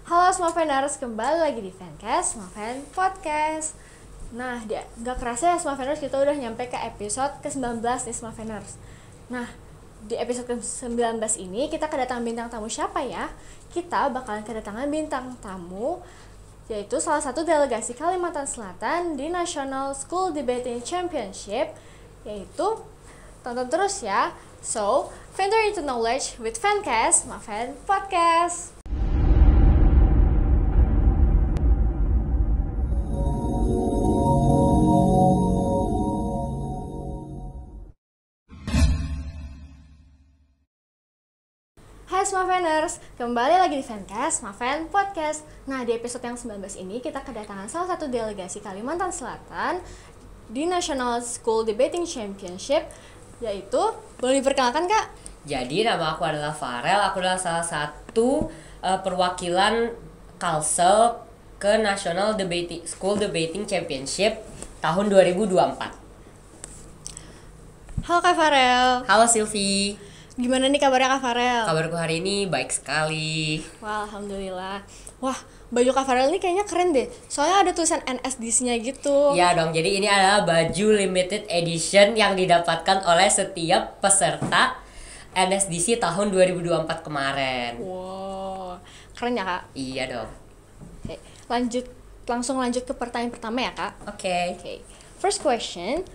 Halo Smaveners, kembali lagi di Fancast, Smaven Podcast. Nah, gak kerasa ya Smaveners, kita udah nyampe ke episode ke-19 nih Smaveners. Nah, di episode ke-19 ini kita kedatangan bintang tamu siapa ya? Kita bakalan kedatangan bintang tamu, yaitu salah satu delegasi Kalimantan Selatan di National School Debating Championship, yaitu tonton terus ya. So, venture into knowledge with Fancast, Smaven Podcast. Hai Smaveners, kembali lagi di Fancast, Smaven Podcast. Nah, di episode yang 19 ini kita kedatangan salah satu delegasi Kalimantan Selatan di National School Debating Championship, yaitu, boleh diperkenalkan Kak? Jadi nama aku adalah Farel, aku adalah salah satu perwakilan Kalsel ke National School Debating Championship tahun 2024. Halo Kak Farel. Halo Silvi. Gimana nih kabarnya Kak Farel? Kabarku hari ini baik sekali. Wah, alhamdulillah. Wah, baju Kak Farel ini kayaknya keren deh. Soalnya ada tulisan NSDC-nya gitu. Ya dong, jadi ini adalah baju limited edition yang didapatkan oleh setiap peserta NSDC tahun 2024 kemarin. Wow, keren ya Kak? Iya dong. Oke, langsung lanjut ke pertanyaan pertama ya Kak. Oke. First question,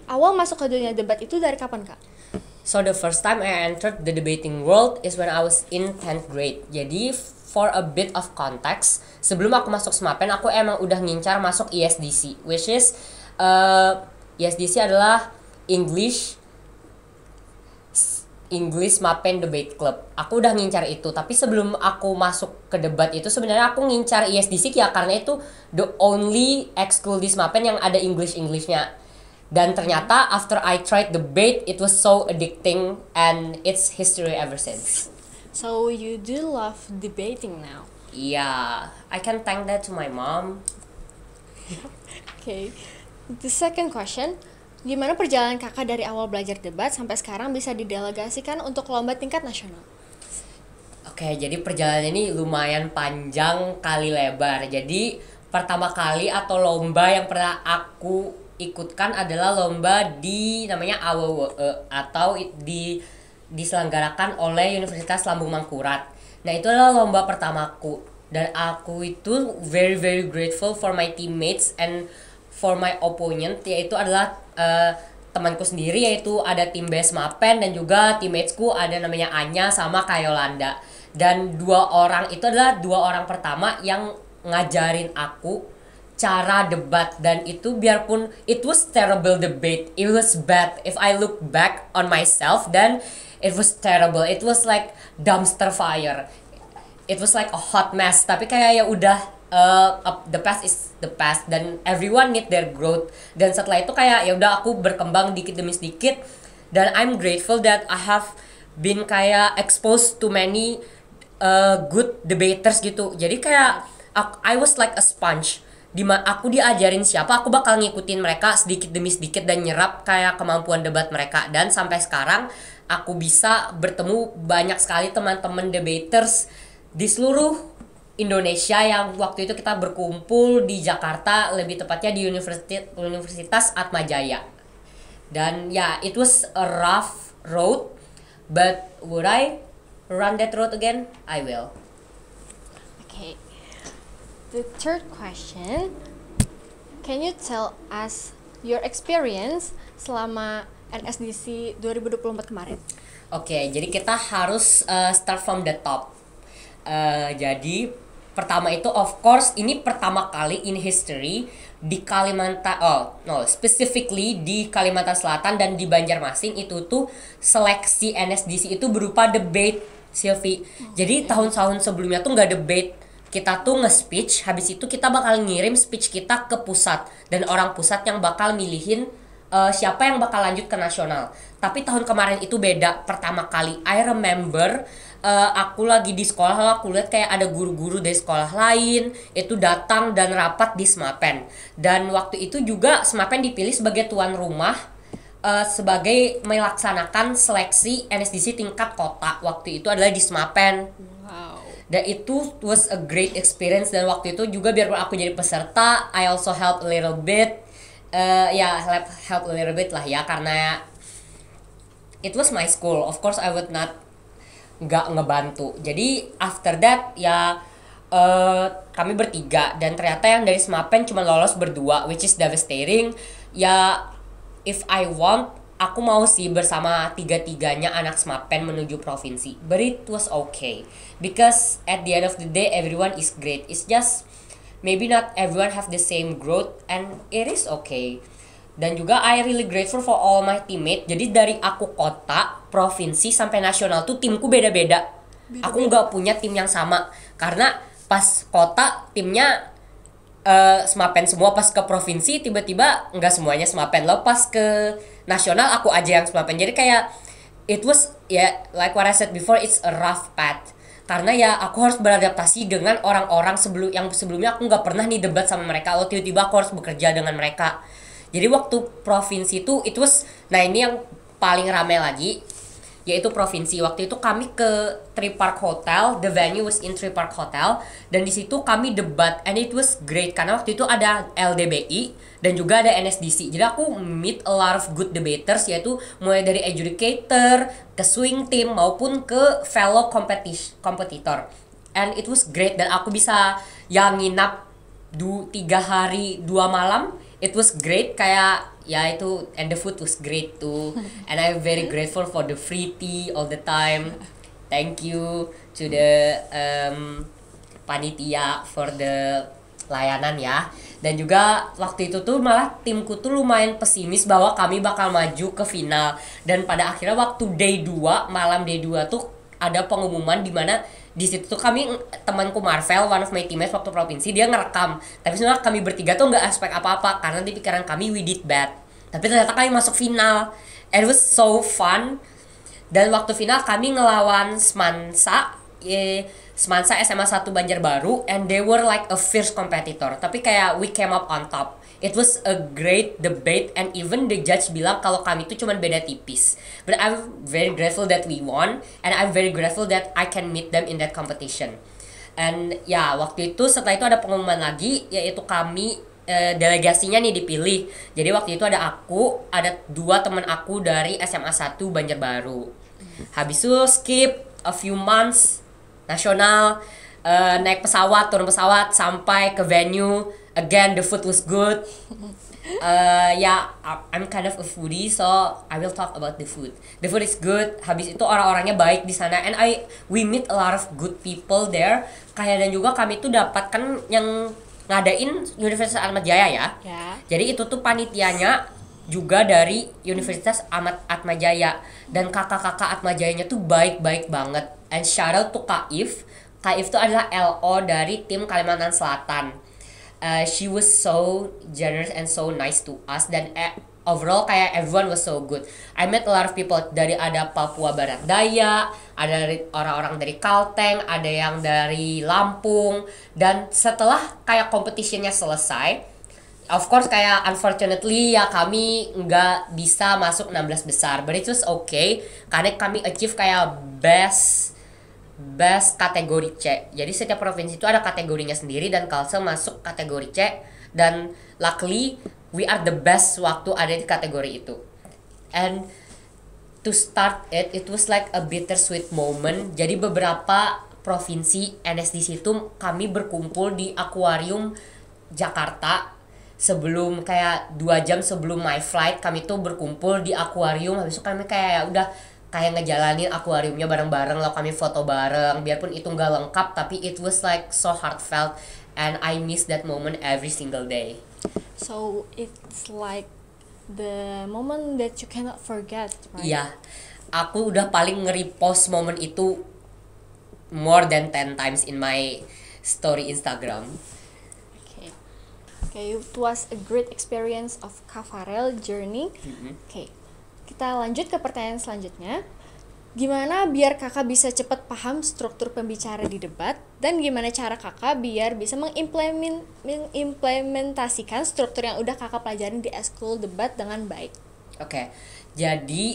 awal masuk ke dunia debat itu dari kapan Kak? So the first time I entered the debating world is when I was in 10th grade. Jadi for a bit of context, sebelum aku masuk SMAPEN aku emang udah ngincar masuk ISDC, which is ISDC adalah English SMAPEN Debate Club. Aku udah ngincar itu, tapi sebelum aku masuk ke debat itu sebenarnya aku ngincar ISDC ya karena itu the only ex-school di SMAPEN yang ada English-nya. Dan ternyata after I tried debate, it was so addicting and it's history ever since. So you do love debating now? Yeah, I can thank that to my mom. Okay. The second question, gimana perjalanan kakak dari awal belajar debat sampai sekarang bisa didelegasikan untuk lomba tingkat nasional? Oke, jadi perjalanan ini lumayan panjang kali lebar. Jadi pertama kali atau lomba yang pernah aku ikutkan adalah lomba di namanya AWWE atau diselenggarakan oleh Universitas Lambung Mangkurat. Nah, itu adalah lomba pertamaku dan aku itu very grateful for my teammates and for my opponent, yaitu adalah temanku sendiri, yaitu ada tim BES Mapen dan juga teammatesku ada namanya Anya sama Kayolanda. Dan dua orang itu adalah dua orang pertama yang ngajarin aku cara debat, dan itu biarpun it was terrible debate, it was bad. If I look back on myself, then it was terrible. It was like dumpster fire. It was like a hot mess. Tapi kayak ya udah the past is the past dan everyone need their growth. Dan setelah itu kayak ya udah aku berkembang dikit demi sedikit dan I'm grateful that I have been kayak exposed to many good debaters gitu. Jadi kayak I was like a sponge. Aku diajarin siapa, aku bakal ngikutin mereka sedikit demi sedikit dan nyerap kayak kemampuan debat mereka. Dan sampai sekarang aku bisa bertemu banyak sekali teman-teman debaters di seluruh Indonesia yang waktu itu kita berkumpul di Jakarta, lebih tepatnya di Universitas Atmajaya. Dan ya, it was a rough road, but would I run that road again? I will. Okay. The third question, can you tell us your experience selama NSDC 2024 kemarin? Oke, jadi kita harus start from the top. Jadi pertama itu of course ini pertama kali in history di Kalimantan, specifically di Kalimantan Selatan dan di Banjarmasin itu tuh seleksi NSDC itu berupa debate, Silvi. Jadi tahun-tahun sebelumnya tuh nggak debate. Kita tuh nge-speech, habis itu kita bakal ngirim speech kita ke pusat dan orang pusat yang bakal milihin siapa yang bakal lanjut ke nasional. Tapi tahun kemarin itu beda. Pertama kali I remember aku lagi di sekolah, aku lihat kayak ada guru-guru dari sekolah lain itu datang dan rapat di SMAPEN. Dan waktu itu juga SMAPEN dipilih sebagai tuan rumah sebagai melaksanakan seleksi NSDC tingkat kota. Waktu itu adalah di SMAPEN. Wow. Dan itu was a great experience, dan waktu itu juga biarpun aku jadi peserta, I also help a little bit. Help a little bit lah ya, karena it was my school. Of course I would not nggak ngebantu. Jadi after that ya kami bertiga, dan ternyata yang dari Smapen cuma lolos berdua, which is devastating. Ya if I want, aku mau sih bersama tiga-tiganya anak Smapen menuju provinsi, but it was okay because at the end of the day everyone is great. It's just maybe not everyone have the same growth, and it is okay. Dan juga I really grateful for all my teammate. Jadi dari aku kota, provinsi sampai nasional tuh timku beda-beda. Aku nggak punya tim yang sama, karena pas kota timnya Smapen semua, pas ke provinsi tiba-tiba nggak semuanya Smapen. Lalu pas ke nasional aku aja yang Smapen. Jadi kayak it was like what I said before, it's a rough path. Karena ya aku harus beradaptasi dengan orang-orang yang sebelumnya aku nggak pernah nih debat sama mereka. Lalu tiba-tiba aku harus bekerja dengan mereka. Jadi waktu provinsi itu nah ini yang paling rame lagi, yaitu provinsi. Waktu itu kami ke Tree Park Hotel, the venue was in Tree Park Hotel, dan di situ kami debat, and it was great karena waktu itu ada LDBI dan juga ada NSDC. Jadi aku meet a lot of good debaters, yaitu mulai dari adjudicator ke swing team maupun ke fellow competitor, and it was great. Dan aku bisa yang nginap 3 hari 2 malam. It was great, kayak ya itu, and the food was great too. And I'm very grateful for the free tea all the time. Thank you to the panitia for the layanan ya. Dan juga waktu itu tuh malah timku tuh lumayan pesimis bahwa kami bakal maju ke final. Dan pada akhirnya waktu day 2, malam day 2 tuh ada pengumuman di mana di situ tuh temanku Marvel, one of my teammates waktu provinsi, dia ngerekam. Tapi sebenarnya kami bertiga tuh nggak aspek apa-apa karena di pikiran kami we did bad. Tapi ternyata kami masuk final, and it was so fun. Dan waktu final kami ngelawan Semansa SMA 1 Banjarbaru, and they were like a fierce competitor. Tapi kayak we came up on top. It was a great debate, and even the judge bilang kalau kami itu cuma beda tipis. But I'm very grateful that we won, and I'm very grateful that I can meet them in that competition. And ya waktu itu setelah itu ada pengumuman lagi, yaitu kami delegasinya nih dipilih. Jadi waktu itu ada aku, ada 2 teman aku dari SMA 1 Banjarbaru. Habis itu skip a few months, nasional, naik pesawat, turun pesawat sampai ke venue. Again, the food was good. I'm kind of a foodie, so I will talk about the food. The food is good. Habis itu orang-orangnya baik di sana, and we meet a lot of good people there. Dan juga kami tuh dapatkan yang ngadain Universitas Ahmad Jaya ya. Jadi itu tuh panitianya juga dari Universitas Ahmad Jaya, dan kakak-kakak Ahmad Jayanya tuh baik-baik banget. And shout out to Kaif. Kaif tuh adalah LO dari tim Kalimantan Selatan. She was so generous and so nice to us, dan overall kayak everyone was so good. I met a lot of people, dari ada Papua Barat Daya, ada dari orang-orang dari Kalteng, ada yang dari Lampung. Dan setelah kayak competitionnya selesai, of course kayak unfortunately ya kami nggak bisa masuk 16 besar, but it was okay karena kami achieve kayak best kategori C. Jadi setiap provinsi itu ada kategorinya sendiri, dan Kalsel masuk kategori C, dan luckily we are the best waktu ada di kategori itu. And to start it was like a bittersweet moment. Jadi beberapa provinsi NSDC itu kami berkumpul di akuarium Jakarta sebelum kayak 2 jam sebelum my flight. Kami tuh berkumpul di akuarium. Habis itu kami kayak udah kayak ngejalanin akuariumnya bareng-bareng, lalu kami foto bareng, biarpun itu nggak lengkap, tapi it was like so heartfelt, and I miss that moment every single day. So it's like the moment that you cannot forget, right? Iya, aku udah paling nge-repost momen itu more than 10 times in my story Instagram. Okay, it was a great experience of Kafarel journey. Okay. Kita lanjut ke pertanyaan selanjutnya. Gimana biar kakak bisa cepat paham struktur pembicara di debat, dan gimana cara kakak biar bisa mengimplementasikan struktur yang udah kakak pelajarin di eskul debat dengan baik? Oke, jadi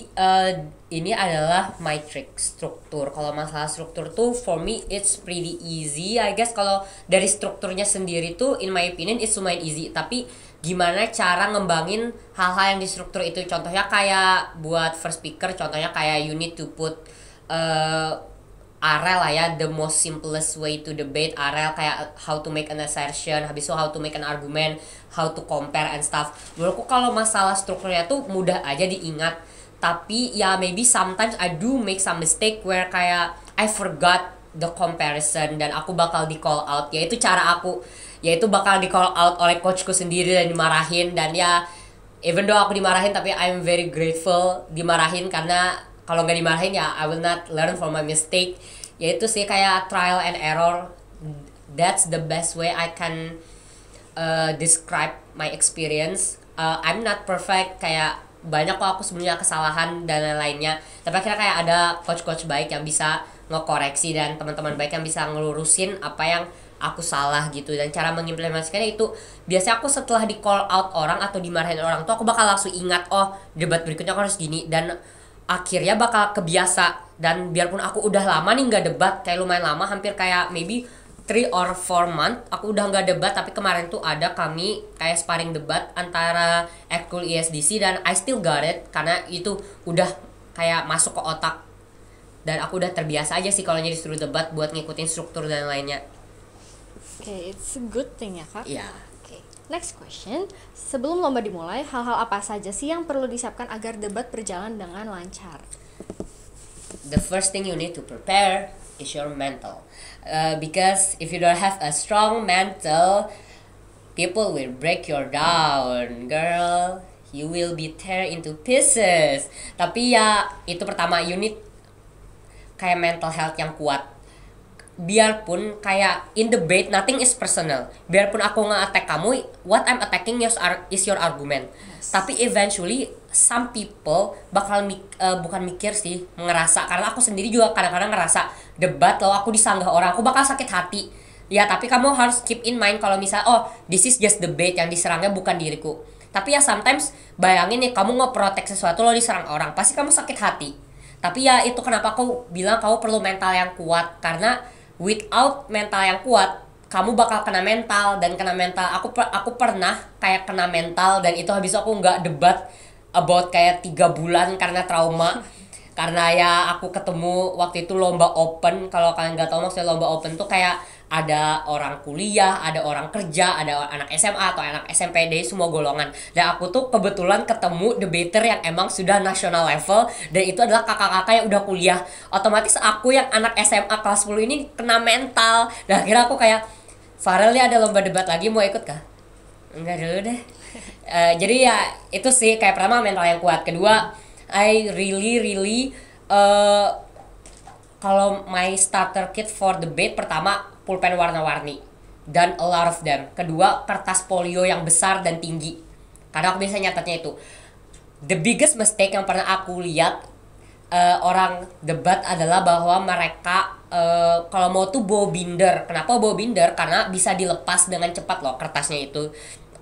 ini adalah my trick struktur. Kalau masalah struktur tuh for me it's pretty easy. I guess kalau dari strukturnya sendiri tuh in my opinion it's lumayan easy. Tapi gimana cara ngembangin hal-hal yang di struktur itu? Contohnya kayak buat first speaker, contohnya kayak you need to put uh, arel lah ya, the most simplest way to debate arel, kayak how to make an assertion, habis itu how to make an argument, how to compare and stuff. Menurutku kalau masalah strukturnya tuh mudah aja diingat, tapi ya maybe sometimes I do make some mistake where kayak I forgot the comparison dan aku bakal di call out, yaitu cara aku, yaitu bakal di call out oleh coachku sendiri dan dimarahin. Dan ya even though aku dimarahin tapi I'm very grateful dimarahin, karena kalau nggak dimarahin ya I will not learn from my mistake. Yaitu sih kayak trial and error, that's the best way I can describe my experience. I'm not perfect, kayak banyak kok aku sebenarnya kesalahan dan lain-lainnya, tapi akhirnya kayak ada coach-coach baik yang bisa ngekoreksi dan teman-teman baik yang bisa ngelurusin apa yang aku salah gitu. Dan cara mengimplementasikannya itu biasanya aku setelah di call out orang atau dimarahin orang tuh aku bakal langsung ingat, oh debat berikutnya aku harus gini, dan akhirnya bakal kebiasa. Dan biarpun aku udah lama nih nggak debat, kayak lumayan lama, hampir kayak maybe 3 or 4 month aku udah nggak debat, tapi kemarin tuh ada kami kayak sparring debat antara Ekskul ISDC dan I still got it, karena itu udah kayak masuk ke otak dan aku udah terbiasa aja sih kalau jadi disuruh debat buat ngikutin struktur dan lainnya. Okay, it's a good thing ya kak. Iya. Okay. Next question, sebelum lomba dimulai, hal-hal apa saja sih yang perlu disiapkan agar debat berjalan dengan lancar? The first thing you need to prepare is your mental. Because if you don't have a strong mental, people will break you down, girl. You will be tear into pieces. Tapi ya itu pertama, you need kayak mental health yang kuat. Biarpun kayak in debate nothing is personal, biarpun aku nge-attack kamu, what I'm attacking is your argument. Yes. Tapi eventually some people bakal bukan mikir sih, ngerasa, karena aku sendiri juga kadang-kadang ngerasa debat loh aku disanggah orang, aku bakal sakit hati ya. Tapi kamu harus keep in mind kalau misalnya oh this is just debate, yang diserangnya bukan diriku. Tapi ya sometimes bayangin nih, kamu nge-protect sesuatu lo diserang orang, pasti kamu sakit hati. Tapi ya itu kenapa aku bilang kamu perlu mental yang kuat, karena without mental yang kuat kamu bakal kena mental. Dan kena mental, aku pernah kayak kena mental, dan itu habis aku nggak debat about kayak 3 bulan karena trauma. Karena ya aku ketemu waktu itu lomba open. Kalau kalian nggak tahu maksudnya lomba open tuh kayak ada orang kuliah, ada orang kerja, ada anak SMA atau anak SMP, dari semua golongan. Dan aku tuh kebetulan ketemu debater yang emang sudah national level, dan itu adalah kakak-kakak yang udah kuliah. Otomatis aku yang anak SMA kelas 10 ini kena mental. Dan akhirnya aku kayak, Farel nih ada lomba debat lagi, mau ikut kah? Enggak dulu deh. Jadi ya itu sih kayak pertama mental yang kuat. Kedua, I really kalau my starter kit for debate, pertama pulpen warna-warni dan a lot of them. Kedua, kertas polio yang besar dan tinggi, karena aku biasa nyatetnya itu. The biggest mistake yang pernah aku lihat orang debat adalah bahwa mereka kalau mau tuh bawa binder. Kenapa bawa binder? Karena bisa dilepas dengan cepat loh kertasnya itu.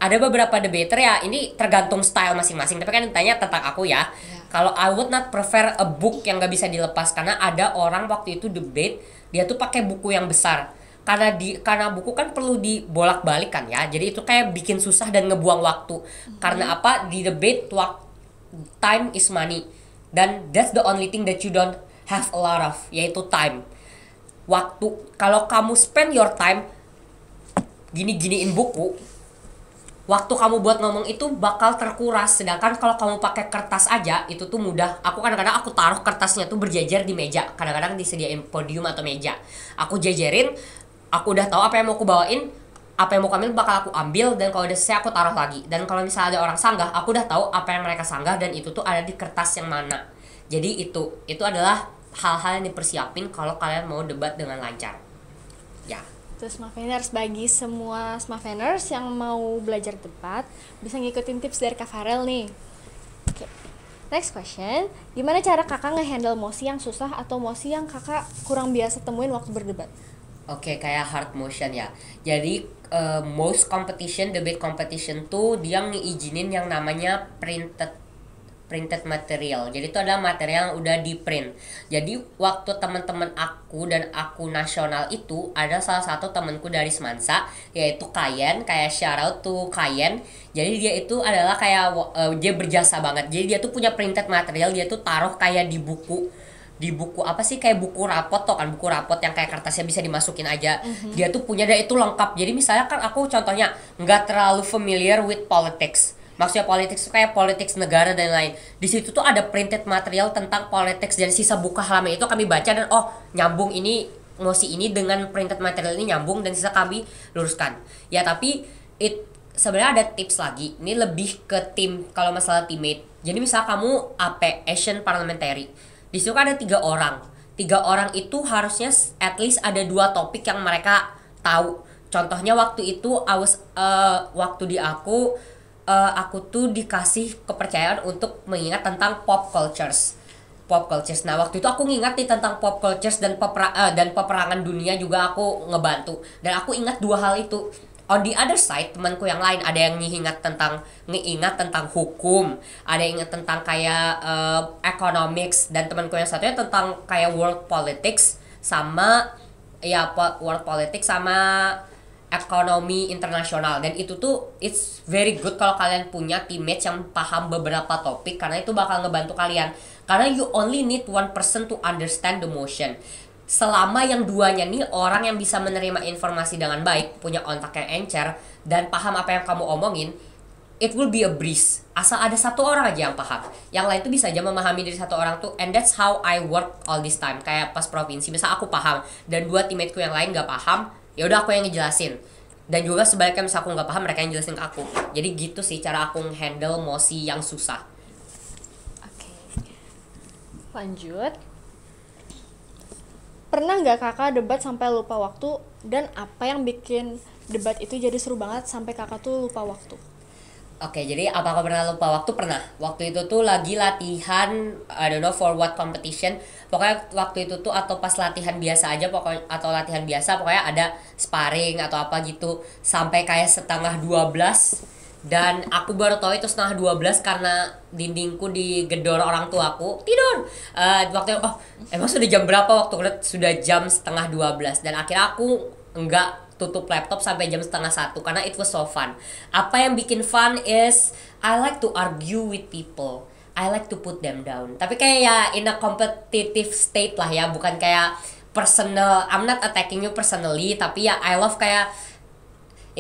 Ada beberapa debater ya, ini tergantung style masing-masing, tapi kan ditanya tentang aku ya. Kalau I would not prefer a book yang gak bisa dilepas, karena ada orang waktu itu debate, dia tuh pakai buku yang besar. Karena buku kan perlu dibolak-balik kan ya, jadi itu kayak bikin susah dan ngebuang waktu. Karena apa? Di debate, time is money. Dan that's the only thing that you don't have a lot of, yaitu time. Waktu, kalau kamu spend your time gini-giniin buku, waktu kamu buat ngomong itu bakal terkuras. Sedangkan kalau kamu pakai kertas aja, itu tuh mudah. Aku kadang-kadang aku taruh kertasnya tuh berjejer di meja. Kadang-kadang disediain podium atau meja, aku jejerin. Aku udah tahu apa yang mau aku bawain, apa yang mau aku ambil bakal aku ambil. Dan kalau udah selesai aku taruh lagi. Dan kalau misalnya ada orang sanggah, aku udah tahu apa yang mereka sanggah, dan itu tuh ada di kertas yang mana. Jadi itu adalah hal-hal yang dipersiapin kalau kalian mau debat dengan lancar ya. Terus Smaveners, bagi semua Smaveners yang mau belajar debat, bisa ngikutin tips dari Kak Farel nih. Oke. Next question, gimana cara kakak ngehandle mosi yang susah atau mosi yang kakak kurang biasa temuin waktu berdebat? Oke, kayak hard motion ya. Jadi most competition, debate competition tuh dia ngeizinin yang namanya printed printed material. Jadi itu adalah material yang udah di print. Jadi waktu teman-teman aku dan aku nasional itu ada salah satu temanku dari Semansa, yaitu Kayen. Kayak shout out to Kayen. Jadi dia itu adalah kayak dia berjasa banget. Jadi dia tuh punya printed material, dia tuh taruh kayak di buku apa sih, kayak buku rapot tuh kan, buku rapot yang kayak kertasnya bisa dimasukin aja. Dia tuh punya, dan itu lengkap. Jadi misalnya kan aku contohnya nggak terlalu familiar with politics, maksudnya politics tuh kayak politics negara dan lain. Di situ tuh ada printed material tentang politics, dan sisa buku halaman itu kami baca dan nyambung ini ngosi ini dengan printed material ini nyambung, dan sisa kami luruskan. Ya tapi sebenarnya ada tips lagi. Ini lebih ke tim kalau masalah teammate. Jadi misalnya kamu AP Asian Parliamentary, di situ kan ada 3 orang. 3 orang itu harusnya at least ada 2 topik yang mereka tahu. Contohnya waktu itu waktu di aku tuh dikasih kepercayaan untuk mengingat tentang pop cultures. Nah waktu itu aku ngingat nih tentang pop cultures dan peperangan dunia juga aku ngebantu. Dan aku ingat 2 hal itu. On the other side, temanku yang lain ada yang ngeingat tentang hukum, ada yang ingat tentang kayak economics, dan temanku yang satunya tentang kayak world politics sama ekonomi internasional. Dan itu tuh it's very good kalau kalian punya teammates yang paham beberapa topik, karena itu bakal ngebantu kalian. Karena you only need one person to understand the motion. Selama yang duanya nih orang yang bisa menerima informasi dengan baik, punya otak yang encer, dan paham apa yang kamu omongin, it will be a breeze. Asal ada 1 orang aja yang paham, yang lain tuh bisa aja memahami dari 1 orang tuh. And that's how I work all this time. Kayak pas provinsi, misal aku paham dan 2 teammateku yang lain gak paham, ya udah aku yang ngejelasin. Dan juga sebaliknya, misal aku gak paham, mereka yang jelasin ke aku. Jadi gitu sih cara aku handle mosi yang susah. Oke. Lanjut. Pernah nggak kakak debat sampai lupa waktu, dan apa yang bikin debat itu jadi seru banget sampai kakak tuh lupa waktu? Oke, jadi apakah pernah lupa waktu? Pernah. Waktu itu tuh lagi latihan, I don't know for what competition. Pokoknya waktu itu tuh atau pas latihan biasa aja, pokoknya ada sparring atau apa gitu. Sampai kayak setengah 12. Dan aku baru tahu itu setengah 12 karena dindingku digedor orang tuaku. Tidur! Waktu itu, emang sudah jam berapa? Waktu sudah jam setengah 12. Dan akhirnya aku enggak tutup laptop sampai jam setengah 1 karena it was so fun. Apa yang bikin fun is I like to argue with people. I like to put them down. Tapi kayak ya in a competitive state lah ya, bukan kayak personal. I'm not attacking you personally, tapi ya I love kayak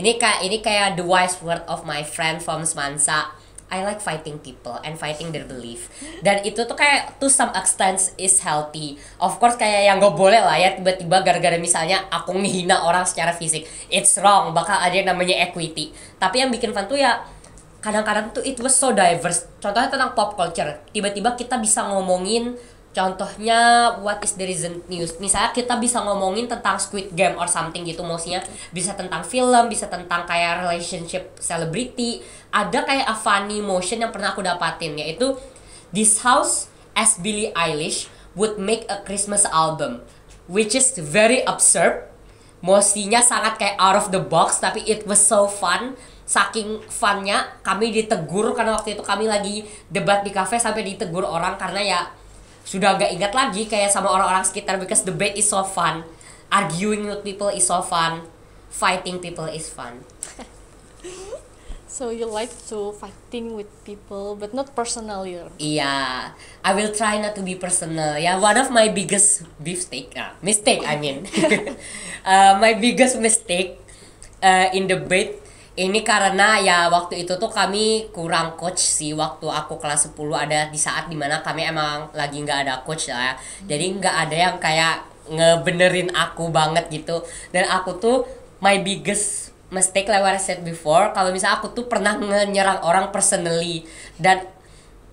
ini kayak the wise word of my friend from Semansa. I like fighting people and fighting their belief. Dan itu tuh kayak to some extent is healthy. Of course kayak yang gak boleh lah ya tiba-tiba gara-gara misalnya aku ngehina orang secara fisik. It's wrong, bakal ada yang namanya equity. Tapi yang bikin fun tuh ya kadang-kadang tuh it was so diverse. Contohnya tentang pop culture. Tiba-tiba kita bisa ngomongin, contohnya what is the recent news. Misalnya kita bisa ngomongin tentang Squid Game or something gitu, maksudnya bisa tentang film, bisa tentang kayak relationship celebrity. Ada kayak a funny motion yang pernah aku dapatin, yaitu this house as Billie Eilish would make a Christmas album, which is very absurd. Mosinya sangat kayak out of the box, tapi it was so fun. Saking funnya kami ditegur karena waktu itu kami lagi debat di cafe sampai ditegur orang karena ya sudah gak ingat lagi kayak sama orang-orang sekitar, because debate is so fun, arguing with people is so fun, fighting people is fun. So you like to fighting with people but not personally? Iya, I will try not to be personal. Ya, one of my biggest mistake I mean. My biggest mistake in debate ini karena ya waktu itu tuh kami kurang coach sih. Waktu aku kelas 10 ada di saat dimana kami emang lagi nggak ada coach lah ya. Jadi nggak ada yang kayak ngebenerin aku banget gitu. Dan aku tuh my biggest mistake like what I said before, kalau misalnya aku tuh pernah nyerang orang personally. Dan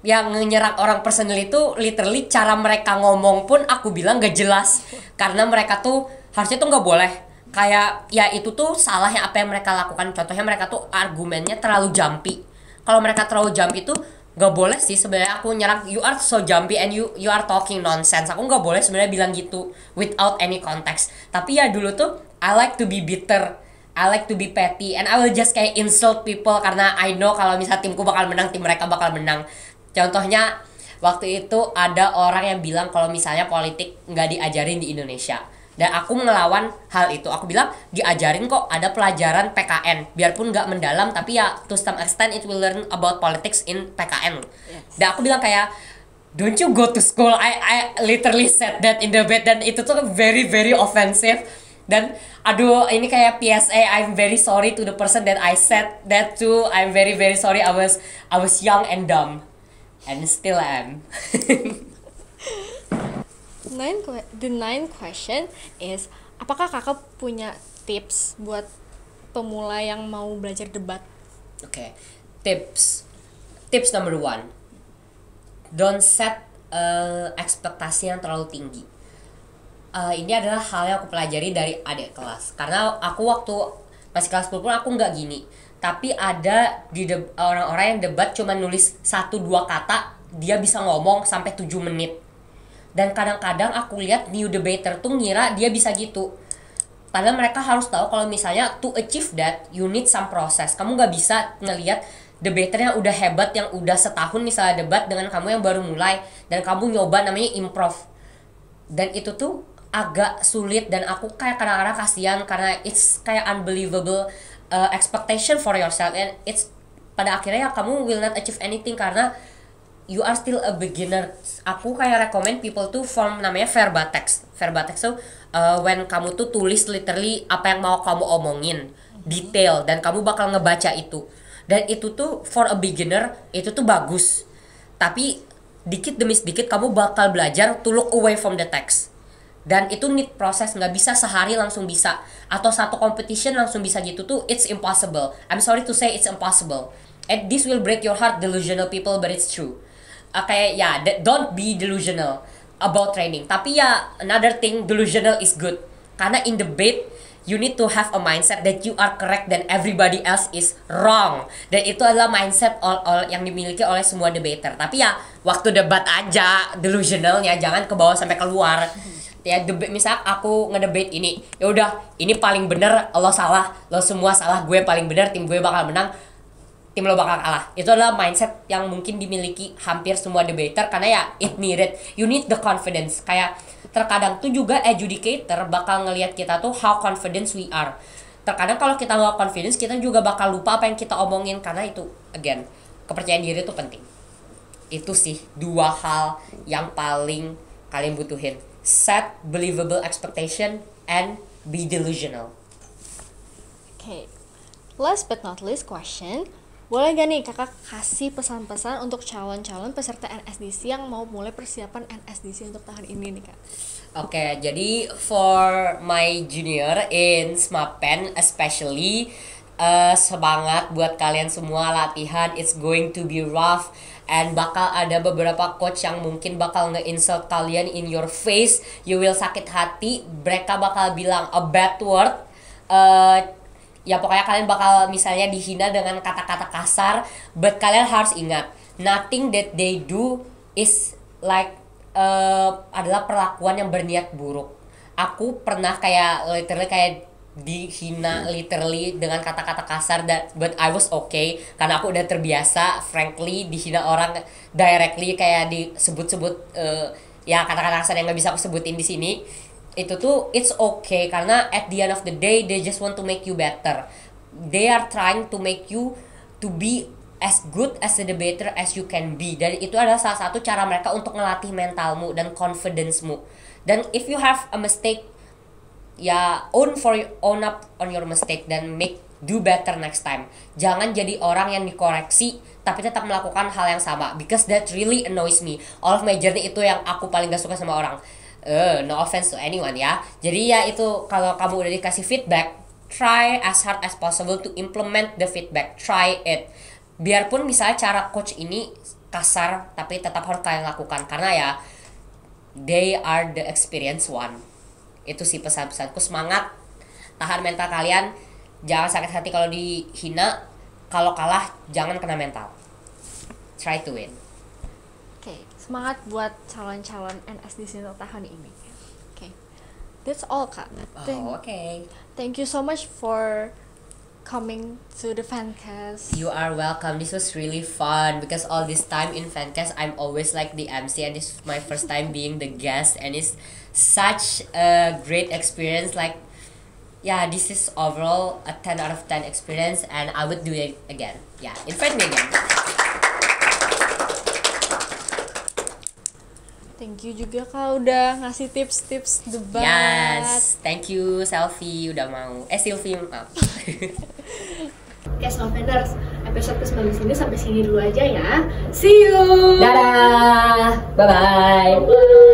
yang nyerang orang personally itu literally cara mereka ngomong pun aku bilang gak jelas. Karena mereka tuh harusnya tuh gak boleh, kayak ya itu tuh salah yang apa yang mereka lakukan. Contohnya mereka tuh argumennya terlalu jumpy. Kalau mereka terlalu jumpy tuh gak boleh sih sebenarnya aku nyerang, you are so jumpy and you are talking nonsense. Aku gak boleh sebenarnya bilang gitu without any context. Tapi ya dulu tuh I like to be bitter, I like to be petty, and I will just kayak insult people karena I know kalau misalnya timku bakal menang, tim mereka bakal menang. Contohnya waktu itu ada orang yang bilang kalau misalnya politik nggak diajarin di Indonesia. Dan aku ngelawan hal itu. Aku bilang diajarin kok, ada pelajaran PKN. Biarpun nggak mendalam, tapi ya to some extent it will learn about politics in PKN. Yes. Dan aku bilang kayak, don't you go to school? I literally said that in the bed. Dan itu tuh very very offensive. Dan aduh, ini kayak PSA, I'm very sorry to the person that I said that to. I'm very very sorry. I was young and dumb. And still am. The ninth question is, apakah kakak punya tips buat pemula yang mau belajar debat? Okay, tips number 1, don't set ekspektasi yang terlalu tinggi. Ini adalah hal yang aku pelajari dari adik kelas, karena aku waktu masih kelas 10 pun aku nggak gini. Tapi ada orang-orang yang debat cuma nulis 1-2 kata, dia bisa ngomong sampai 7 menit. Dan kadang-kadang aku lihat new debater tuh ngira dia bisa gitu. Padahal mereka harus tahu kalau misalnya to achieve that, you need some process. Kamu nggak bisa ngelihat debater yang udah hebat, yang udah setahun misalnya debat dengan kamu yang baru mulai, dan kamu nyoba namanya improv. Dan itu tuh agak sulit, dan aku kayak kadang-kadang kasihan karena it's kayak unbelievable expectation for yourself, and it's pada akhirnya ya kamu will not achieve anything karena you are still a beginner. Aku kayak recommend people to form namanya verba text. Verba text tuh when kamu tuh tulis literally apa yang mau kamu omongin, detail, dan kamu bakal ngebaca itu. Dan itu tuh for a beginner itu tuh bagus. Tapi dikit demi sedikit kamu bakal belajar to look away from the text. Dan itu need proses, nggak bisa sehari langsung bisa, atau satu competition langsung bisa gitu tuh, it's impossible. I'm sorry to say it's impossible. And this will break your heart, delusional people, but it's true. Kayak ya, don't be delusional about training. Tapi ya, another thing, delusional is good. Karena in debate, you need to have a mindset that you are correct dan everybody else is wrong. Dan itu adalah mindset yang dimiliki oleh semua debater. Tapi ya, waktu debat aja delusionalnya, jangan ke bawah sampai keluar. Ya, misal aku ngedebate ini, ya udah, ini paling bener, lo salah, lo semua salah, gue paling bener, tim gue bakal menang, tim lo bakal kalah. Itu adalah mindset yang mungkin dimiliki hampir semua debater, karena ya it needed, you need the confidence. Kayak terkadang tuh juga adjudicator bakal ngelihat kita tuh how confident we are. Terkadang kalau kita nggak confidence, kita juga bakal lupa apa yang kita omongin, karena itu again, kepercayaan diri itu penting. Itu sih 2 hal yang paling kalian butuhin. Set believable expectation and be delusional. Okay, last but not least question, boleh gak nih kakak kasih pesan-pesan untuk calon-calon peserta NSDC yang mau mulai persiapan NSDC untuk tahun ini nih kak? Oke, jadi for my junior in SMAPEN especially, semangat buat kalian semua, latihan it's going to be rough, and bakal ada beberapa coach yang mungkin bakal nge-insult kalian in your face, you will sakit hati, mereka bakal bilang a bad word, ya pokoknya kalian bakal misalnya dihina dengan kata-kata kasar, but kalian harus ingat, nothing that they do is like adalah perlakuan yang berniat buruk. Aku pernah kayak literally kayak dihina literally dengan kata-kata kasar, but I was okay karena aku udah terbiasa. Frankly, dihina orang directly kayak disebut-sebut ya kata-kata kasar yang nggak bisa aku sebutin di sini, itu tuh it's okay karena at the end of the day they just want to make you better. They are trying to make you to be as good as a debater as you can be, dan itu adalah salah satu cara mereka untuk ngelatih mentalmu dan confidence-mu. Dan if you have a mistake, ya own up on your mistake dan do better next time. Jangan jadi orang yang dikoreksi tapi tetap melakukan hal yang sama, because that really annoys me. All of my journey itu yang aku paling gak suka sama orang. No offense to anyone ya. Jadi ya itu, kalau kamu udah dikasih feedback, try as hard as possible to implement the feedback. Try it. Biarpun misalnya cara coach ini kasar, tapi tetap harus kalian lakukan karena ya they are the experienced one. Itu sih pesan-pesanku. Semangat, tahan mental kalian, jangan sakit hati kalau dihina, kalau kalah jangan kena mental, try to win. Oke, semangat buat calon-calon NSDC untuk tahun ini. Oke, that's all kak. Okay. Thank you so much for coming to the Fancast. You are welcome. This was really fun because all this time in Fancast I'm always like the MC, and this is my first time being the guest, and it's such a great experience. Like, yeah, this is overall a 10 out of 10 experience, and I would do it again. Yeah, invite me again. Thank you juga Kak udah ngasih tips-tips debat. Yes, thank you Selfie udah mau. Sylvie, maaf. Oke, Smafeners, episode ke-19 ini sampai sini dulu aja ya. See you. Dadah, bye bye. Bye.